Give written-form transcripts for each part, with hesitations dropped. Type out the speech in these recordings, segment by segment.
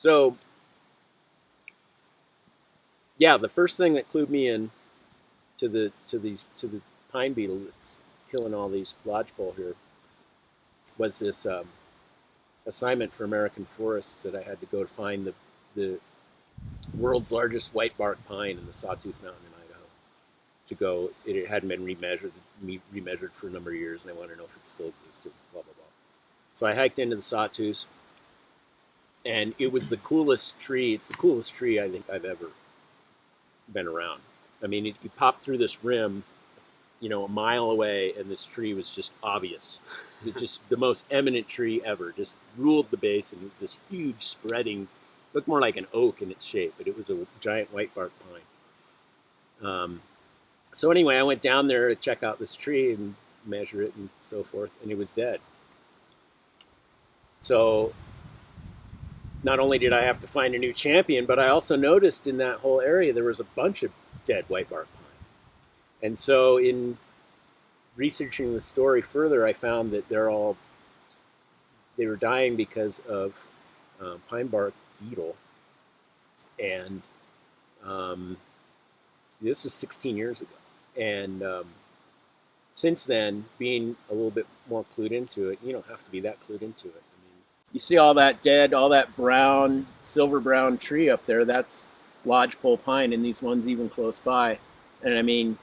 So, yeah, the first thing that clued me in to the pine beetle that's killing all these lodgepole here was this assignment for American Forests that I had to go to find the world's largest white bark pine in the Sawtooth Mountain in Idaho. To go, it hadn't been remeasured for a number of years, and they wanted to know if it still existed. Blah blah blah. So I hiked into the Sawtooth, and it was the coolest tree. It's the coolest tree I think I've ever been around. I mean, you pop through this rim, a mile away, and this tree was just obvious. It just the most eminent tree ever. Just ruled the basin. It was this huge, spreading, looked more like an oak in its shape, but it was a giant white bark pine. So anyway, I went down there to check out this tree and measure it and so forth, and it was dead. So not only did I have to find a new champion, but I also noticed in that whole area there was a bunch of dead white bark pine. And so in researching the story further, I found that they were dying because of pine bark beetle. And this was 16 years ago. And since then, being a little bit more clued into it, you don't have to be that clued into it. I mean, you see all that dead, all that brown, silver brown tree up there, that's lodgepole pine, and these ones even close by. And I mean,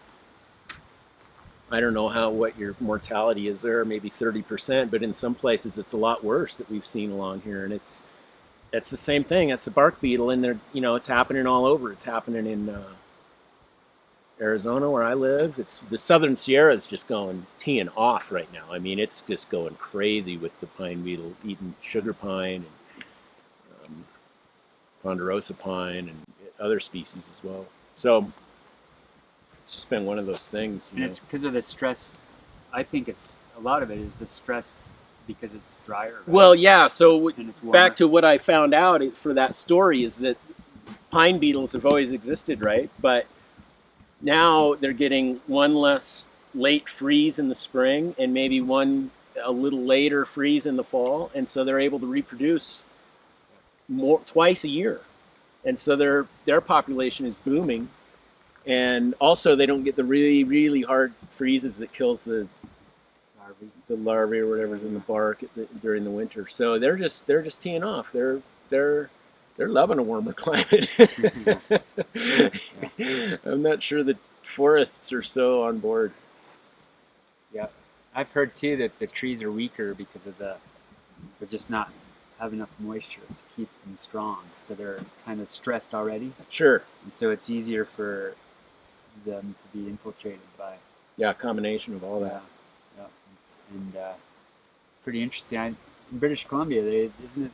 I don't know what your mortality is there, maybe 30%, but in some places it's a lot worse that we've seen along here. And it's the same thing. It's the bark beetle, and they're, it's happening all over. It's happening in Arizona, where I live. It's the Southern Sierra is just teeing off right now. I mean, it's just going crazy with the pine beetle eating sugar pine and ponderosa pine and other species as well. So it's just been one of those things. And it's because of the stress. I think a lot of it is the stress because it's drier. Right? Well, yeah. So back to what I found out for that story is that pine beetles have always existed, right? But now they're getting one less late freeze in the spring and maybe one a little later freeze in the fall, and so they're able to reproduce twice a year, and so their population is booming, and also they don't get the really really hard freezes that kills the larvae or whatever's in the bark during the winter. So they're just teeing off. They're loving a warmer climate. I'm not sure the forests are so on board. Yeah, I've heard too that the trees are weaker because of they're just not have enough moisture to keep them strong. So they're kind of stressed already. Sure. And so it's easier for them to be infiltrated by. Yeah, a combination of all that. Yeah. And it's pretty interesting. In British Columbia, isn't it?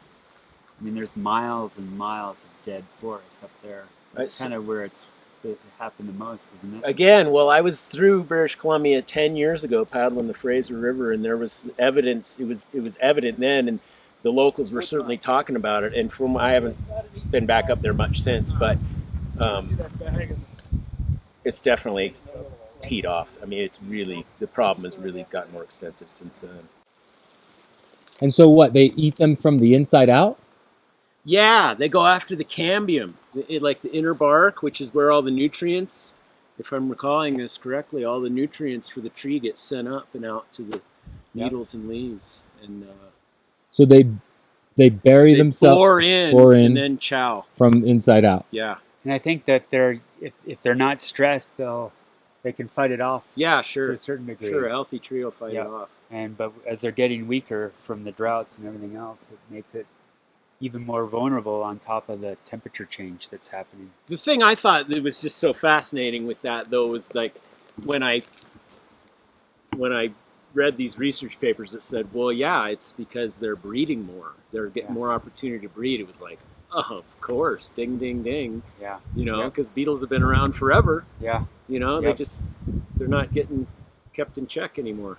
I mean, there's miles and miles of dead forests up there. That's kind of where it happened the most, isn't it? Again, well, I was through British Columbia 10 years ago paddling the Fraser River, and there was evidence. It was evident then, and the locals were certainly talking about it. And I haven't been back up there much since, but it's definitely teed off. I mean, the problem has really gotten more extensive since then. And so what, they eat them from the inside out? Yeah, they go after the cambium, like the inner bark, which is where all the nutrients, if I'm recalling this correctly, all the nutrients for the tree get sent up and out to the needles and leaves. And so they bury themselves, bore in, and then chow from inside out. Yeah, and I think that if they're not stressed, they can fight it off. Yeah, sure, to a certain degree. Sure, a healthy tree will fight it off. But as they're getting weaker from the droughts and everything else, it makes it even more vulnerable on top of the temperature change that's happening. The thing I thought that was just so fascinating with that, though, was like when I read these research papers that said, well, yeah, it's because they're breeding more. They're getting more opportunity to breed. It was like, oh, of course, ding, ding, ding. Yeah. Because beetles have been around forever. Yeah. They're not getting kept in check anymore.